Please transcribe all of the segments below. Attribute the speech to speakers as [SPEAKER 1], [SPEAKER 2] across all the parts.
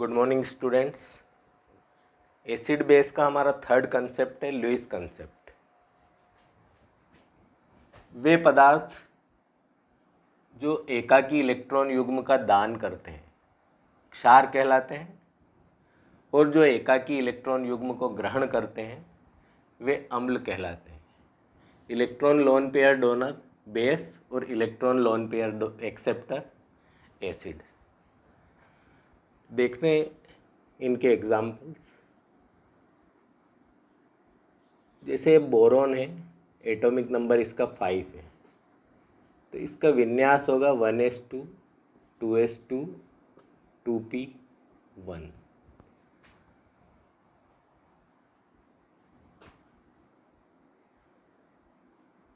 [SPEAKER 1] Good morning students. Acid base का हमारा third concept है लुईस कंसेप्ट। वे पदार्थ जो एकाकी इलेक्ट्रॉन युग्म का दान करते हैं क्षार कहलाते हैं, और जो एकाकी इलेक्ट्रॉन युग्म को ग्रहण करते हैं वे अम्ल कहलाते हैं। Electron lone pair donor base और electron lone pair acceptor acid. देखते हैं इनके एग्जाम्पल्स। जैसे बोरॉन है, एटॉमिक नंबर इसका 5 है, तो इसका विन्यास होगा 1s2 2s2 2p1।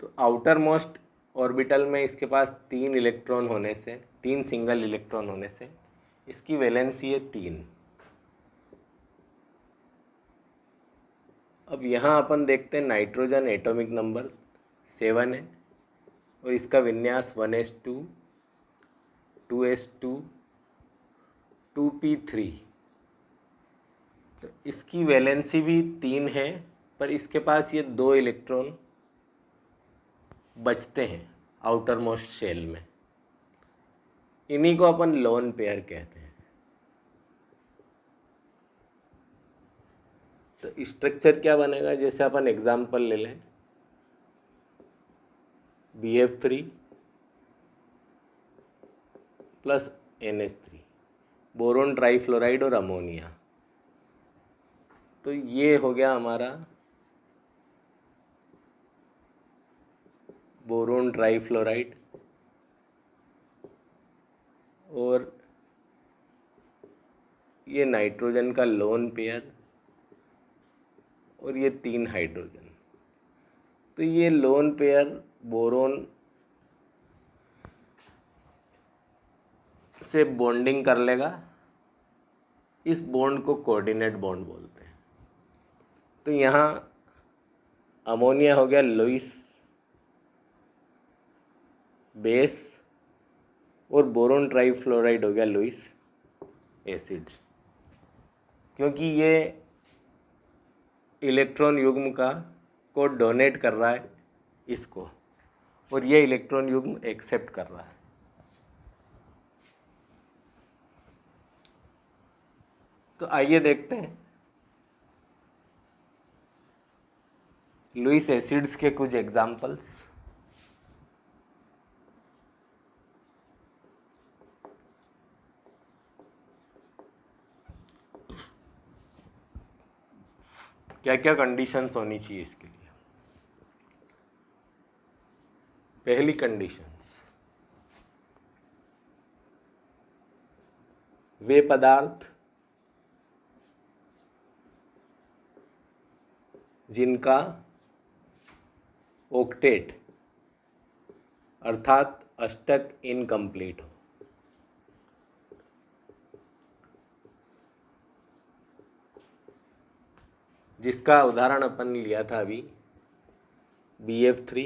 [SPEAKER 1] तो आउटर मोस्ट ऑर्बिटल में इसके पास 3 इलेक्ट्रॉन होने से, 3 सिंगल इलेक्ट्रॉन होने से इसकी वैलेंसी है 3। अब यहाँ अपन देखते हैं नाइट्रोजन एटॉमिक नंबर 7 है और इसका विन्यास 1s2 2s2 2p3। तो इसकी वैलेंसी भी 3 है, पर इसके पास ये 2 इलेक्ट्रॉन बचते हैं आउटर मोस्ट शेल में। इन्हीं को अपन लोन पेयर कहते हैं। तो स्ट्रक्चर क्या बनेगा, जैसे अपन एग्जांपल ले लें BF3 plus NH3, boron trifluoride और अमोनिया। तो ये हो गया हमारा बोरोन ट्राईफ्लोराइड, और ये नाइट्रोजन का लोन पेयर, और ये 3 हाइड्रोजन। तो ये लोन पेयर बोरोन से बॉन्डिंग कर लेगा। इस बॉन्ड को कोऑर्डिनेट बॉन्ड बोलते हैं। तो यहाँ अमोनिया हो गया लुईस बेस और बोरोन ट्राईफ्लोराइड हो गया लुईस एसिड, क्योंकि ये इलेक्ट्रॉन युग्म को डोनेट कर रहा है इसको, और ये इलेक्ट्रॉन युग्म एक्सेप्ट कर रहा है। तो आइए देखते हैं लुईस एसिड्स के कुछ एग्जाम्पल्स। क्या क्या कंडीशंस होनी चाहिए इसके लिए। पहली कंडीशंस, वे पदार्थ जिनका ऑक्टेट अर्थात अष्टक इनकम्प्लीट हो। जिसका उदाहरण अपन लिया था अभी BF3,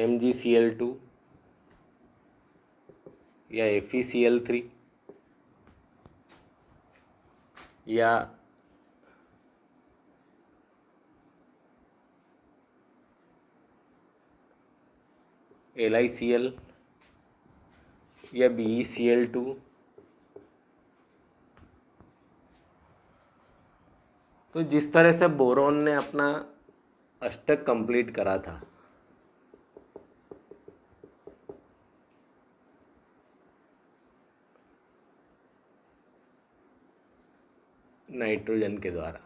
[SPEAKER 1] MgCl2 या FeCl3 या LiCl या BeCl2। तो जिस तरह से बोरोन ने अपना अष्टक कंप्लीट करा था, नाइट्रोजन के द्वारा,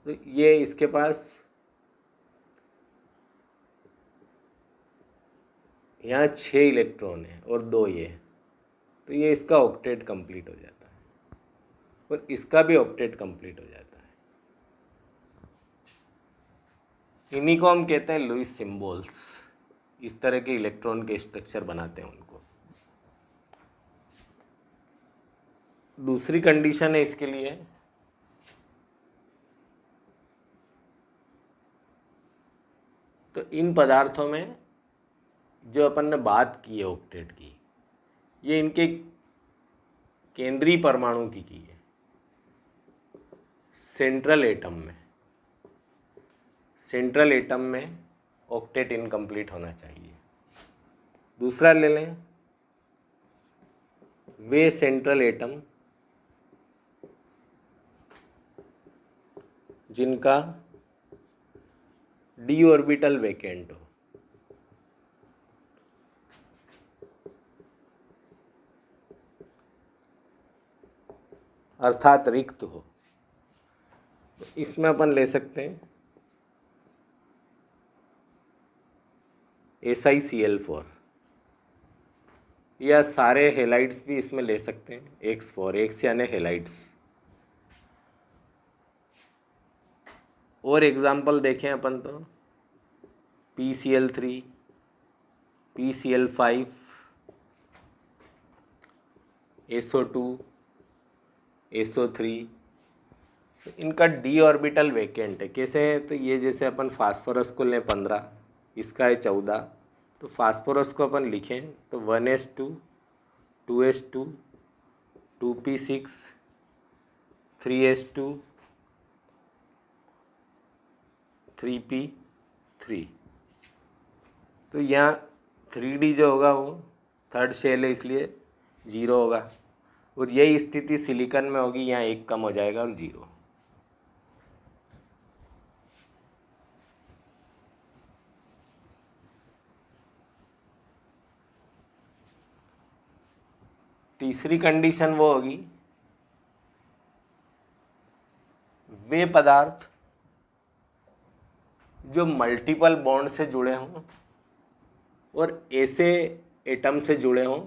[SPEAKER 1] तो ये इसके पास यहाँ 6 इलेक्ट्रॉन है और 2 ये, तो ये इसका ऑक्टेट कंप्लीट हो जाता है, और इसका भी ऑक्टेट कंप्लीट हो जाता है। इन्हीं को हम कहते हैं लुईस सिंबल्स। इस तरह के इलेक्ट्रॉन के स्ट्रक्चर बनाते हैं उनको। दूसरी कंडीशन है इसके लिए इन पदार्थों में जो अपन ने बात की है ऑक्टेट की, ये इनके केंद्रीय परमाणु की है, सेंट्रल एटम में ऑक्टेट इनकम्प्लीट होना चाहिए। दूसरा ले लें, वे सेंट्रल एटम जिनका डी ऑर्बिटल वैकेंट हो, अर्थात रिक्त हो। इसमें अपन ले सकते हैं SiCl4, या सारे हेलाइड्स भी इसमें ले सकते हैं, X4, X यानी हेलाइड्स। और एग्जाम्पल देखें अपन तो PCl3, PCl5, SO2, SO3, इनका डी ऑर्बिटल वैकेंट है। कैसे है? तो ये जैसे अपन फास्फोरस को लें 15, इसका है 14, तो फास्फोरस को अपन लिखें तो 1s2, 2s2, 2p6, 3s2, 3p3। तो यहाँ 3d जो होगा वो थर्ड शेल है, इसलिए 0 होगा। और यही स्थिति सिलिकॉन में होगी, यहाँ 1 कम हो जाएगा और 0। तीसरी कंडीशन वो होगी, वे पदार्थ जो मल्टीपल बॉन्ड से जुड़े हों और ऐसे एटम से जुड़े हों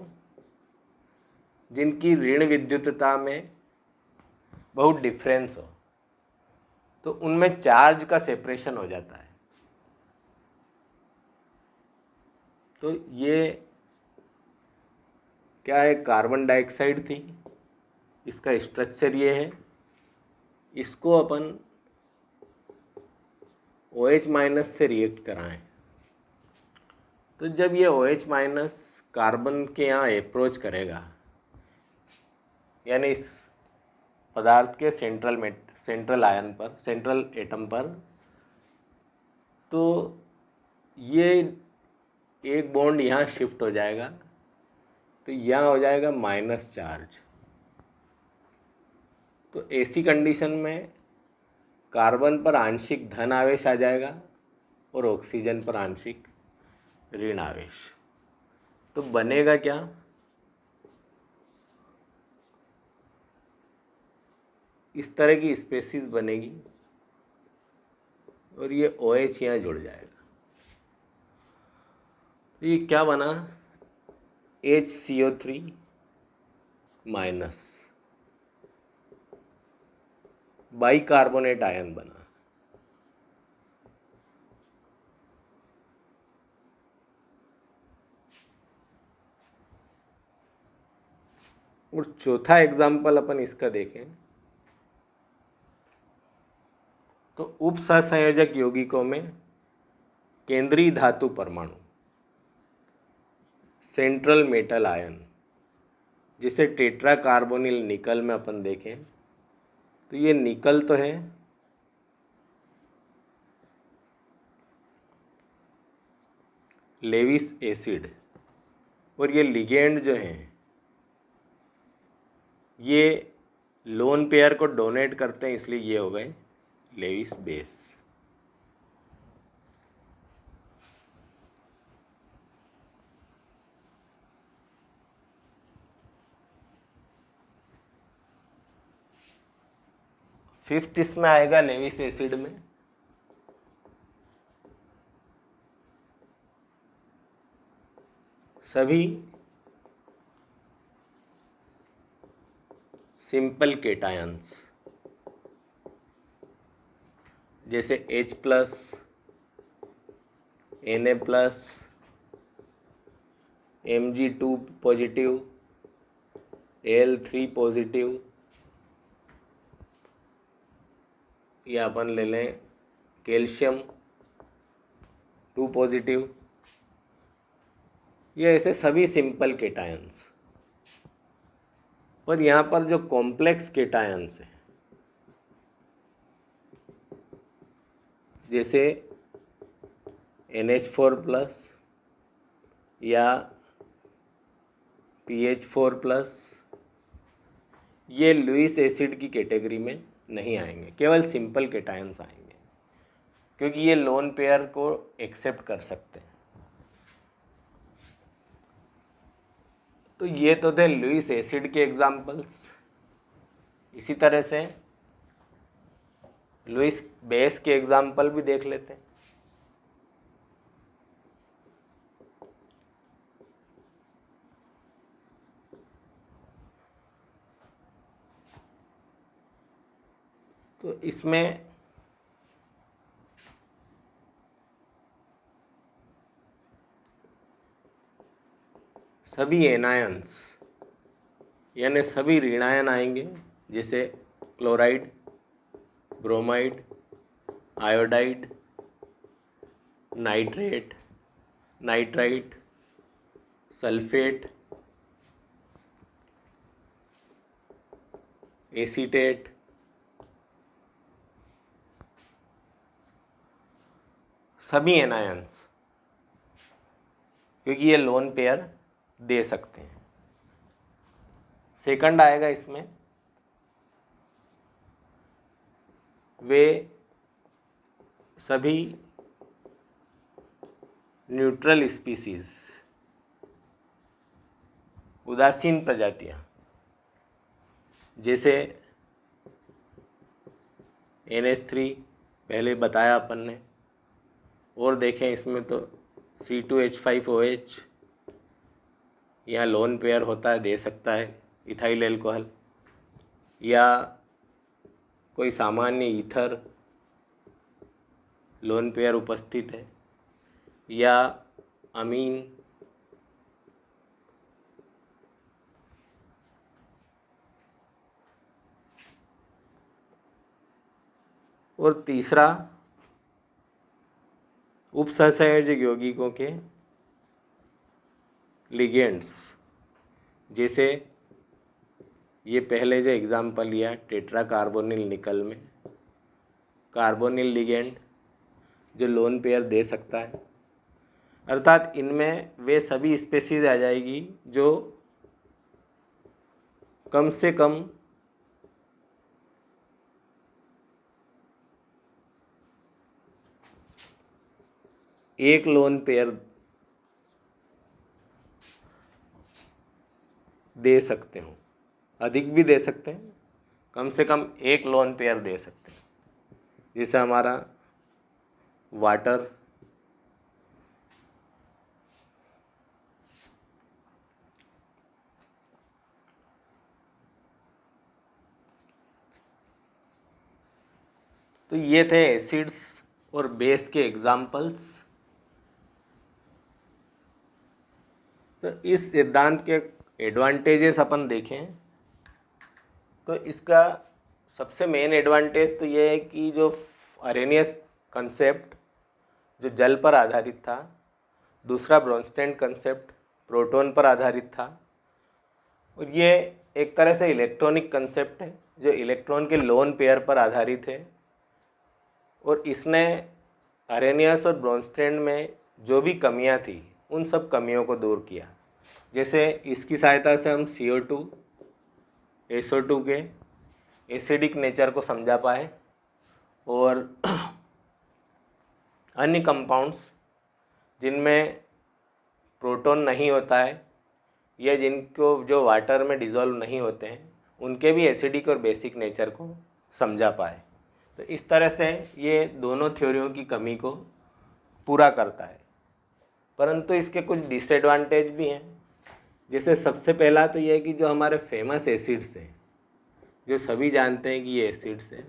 [SPEAKER 1] जिनकी ऋण विद्युतता में बहुत डिफरेंस हो, तो उनमें चार्ज का सेपरेशन हो जाता है। तो ये क्या है? कार्बन डाइऑक्साइड थी, इसका स्ट्रक्चर ये है। इसको अपन OH- से रिएक्ट कराएं, तो जब ये OH- कार्बन के यहाँ अप्रोच करेगा, यानी इस पदार्थ के सेंट्रल आयन पर, सेंट्रल एटम पर, तो ये एक बॉन्ड यहाँ शिफ्ट हो जाएगा, तो यहाँ हो जाएगा माइनस चार्ज। तो ऐसी कंडीशन में कार्बन पर आंशिक धन आवेश आ जाएगा और ऑक्सीजन पर आंशिक ऋण आवेश। तो बनेगा क्या? इस तरह की स्पेसीज बनेगी और ये OH यहाँ जुड़ जाएगा। तो ये क्या बना? HCO3 माइनस बाइकार्बोनेट आयन बना। और चौथा एग्जाम्पल अपन इसका देखें तो उप सहसंयोजक यौगिकों में केंद्रीय धातु परमाणु, सेंट्रल मेटल आयन, जिसे टेट्रा कार्बोनिल निकल में अपन देखें तो ये निकल तो है, लेविस एसिड, और ये लिगेंड जो हैं ये लोन पेयर को डोनेट करते हैं, इसलिए ये हो गए लेविस बेस। फिफ्थ इसमें आएगा लेविस एसिड में सभी सिंपल केटायंस जैसे H+, Na+, Mg2 positive, Al3 positive, या अपन ले लें कैल्शियम 2 पॉजिटिव, ये ऐसे सभी सिंपल केटायंस। पर यहाँ पर जो कॉम्प्लेक्स केटायंस है, जैसे NH4+ या PH4+, ये लुईस एसिड की कैटेगरी में नहीं आएंगे, केवल सिंपल केटायंस आएंगे, क्योंकि ये लोन पेयर को एक्सेप्ट कर सकते हैं। तो ये तो थे लुईस एसिड के एग्जाम्पल्स। इसी तरह से लुईस बेस के एग्जाम्पल भी देख लेते हैं। तो इसमें सभी एनायंस यानी सभी ऋणायन आएंगे, जैसे chloride, bromide, iodide, nitrate, nitrite, sulphate, acetate, सभी एनायंस, क्योंकि ये लोन पेयर दे सकते हैं। सेकंड आएगा इसमें, वे सभी न्यूट्रल स्पीसीज, उदासीन प्रजातियां, जैसे NH3 पहले बताया अपन ने, और देखें इसमें तो C2H5OH यहाँ लोन पेयर होता है, दे सकता है इथाइल एल्कोहल, या कोई सामान्य ईथर लोन पेयर उपस्थित है, या अमीन, और तीसरा उपसहसंयोजक यौगिकों के लिगेंड्स, जैसे ये पहले जो एग्जाम्पल लिया टेट्रा कार्बोनिल निकल में, कार्बोनिल लिगेंड जो लोन पेयर दे सकता है, अर्थात इनमें वे सभी स्पेसीज आ जाएगी जो कम से कम एक लोन पेयर दे सकते हो, अधिक भी दे सकते हैं, कम से कम एक लोन पेयर दे सकते हैं, जैसे हमारा वाटर, तो ये थे एसिड्स और बेस के एग्जाम्पल्स। तो इस सिद्धांत के एडवांटेजेस अपन देखें तो इसका सबसे मेन एडवांटेज तो ये है कि जो अरेनियस कंसेप्ट जो जल पर आधारित था, दूसरा ब्रोंस्टेड कंसेप्ट प्रोटॉन पर आधारित था, और ये एक तरह से इलेक्ट्रॉनिक कंसेप्ट है जो इलेक्ट्रॉन के लोन पेयर पर आधारित है, और इसने अरेनियस और ब्रोंस्टेड में जो भी कमियां थी उन सब कमियों को दूर किया। जैसे इसकी सहायता से हम CO2, SO2 के एसिडिक नेचर को समझा पाए, और अन्य कंपाउंड्स जिनमें प्रोटॉन नहीं होता है या जिनको जो वाटर में डिज़ोल्व नहीं होते हैं उनके भी एसिडिक और बेसिक नेचर को समझा पाए। तो इस तरह से ये दोनों थ्योरियों की कमी को पूरा करता है, परंतु इसके कुछ डिसएडवांटेज भी हैं। जैसे सबसे पहला तो ये है कि जो हमारे फेमस एसिड्स हैं, जो सभी जानते हैं कि ये एसिड्स हैं,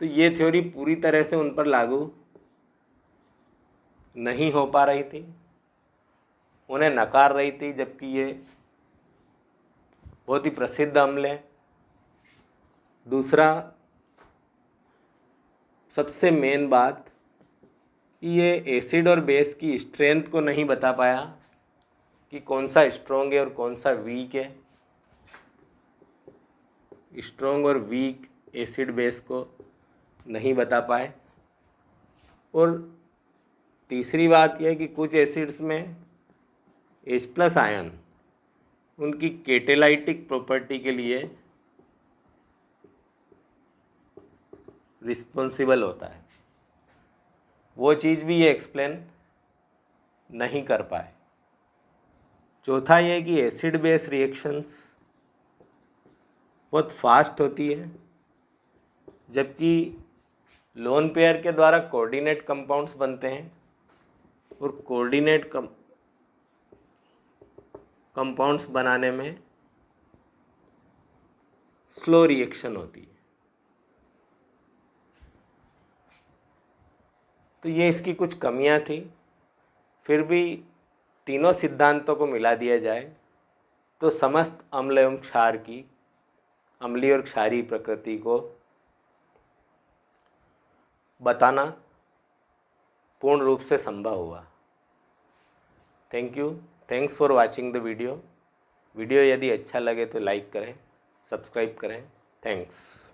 [SPEAKER 1] तो ये थ्योरी पूरी तरह से उन पर लागू नहीं हो पा रही थी, उन्हें नकार रही थी, जबकि ये बहुत ही प्रसिद्ध अम्ल है। दूसरा सबसे मेन बात कि ये एसिड और बेस की स्ट्रेंथ को नहीं बता पाया कि कौन सा स्ट्रॉन्ग है और कौन सा वीक है। स्ट्रॉन्ग और वीक एसिड बेस को नहीं बता पाए। और तीसरी बात यह है कि कुछ एसिड्स में H+ आयन उनकी कैटालाइटिक प्रॉपर्टी के लिए रिस्पॉन्सिबल होता है, वो चीज़ भी ये एक्सप्लेन नहीं कर पाए। चौथा ये कि एसिड बेस रिएक्शंस बहुत फास्ट होती है, जबकि लोन पेयर के द्वारा कोऑर्डिनेट कंपाउंड्स बनते हैं और कोऑर्डिनेट कंपाउंड्स बनाने में स्लो रिएक्शन होती है। तो ये इसकी कुछ कमियां थी। फिर भी तीनों सिद्धांतों को मिला दिया जाए तो समस्त अम्ल एवं क्षार की अम्लीय और क्षारीय प्रकृति को बताना पूर्ण रूप से संभव हुआ। Thanks for watching the video. Video यदि अच्छा लगे तो लाइक करें, सब्सक्राइब करें। थैंक्स।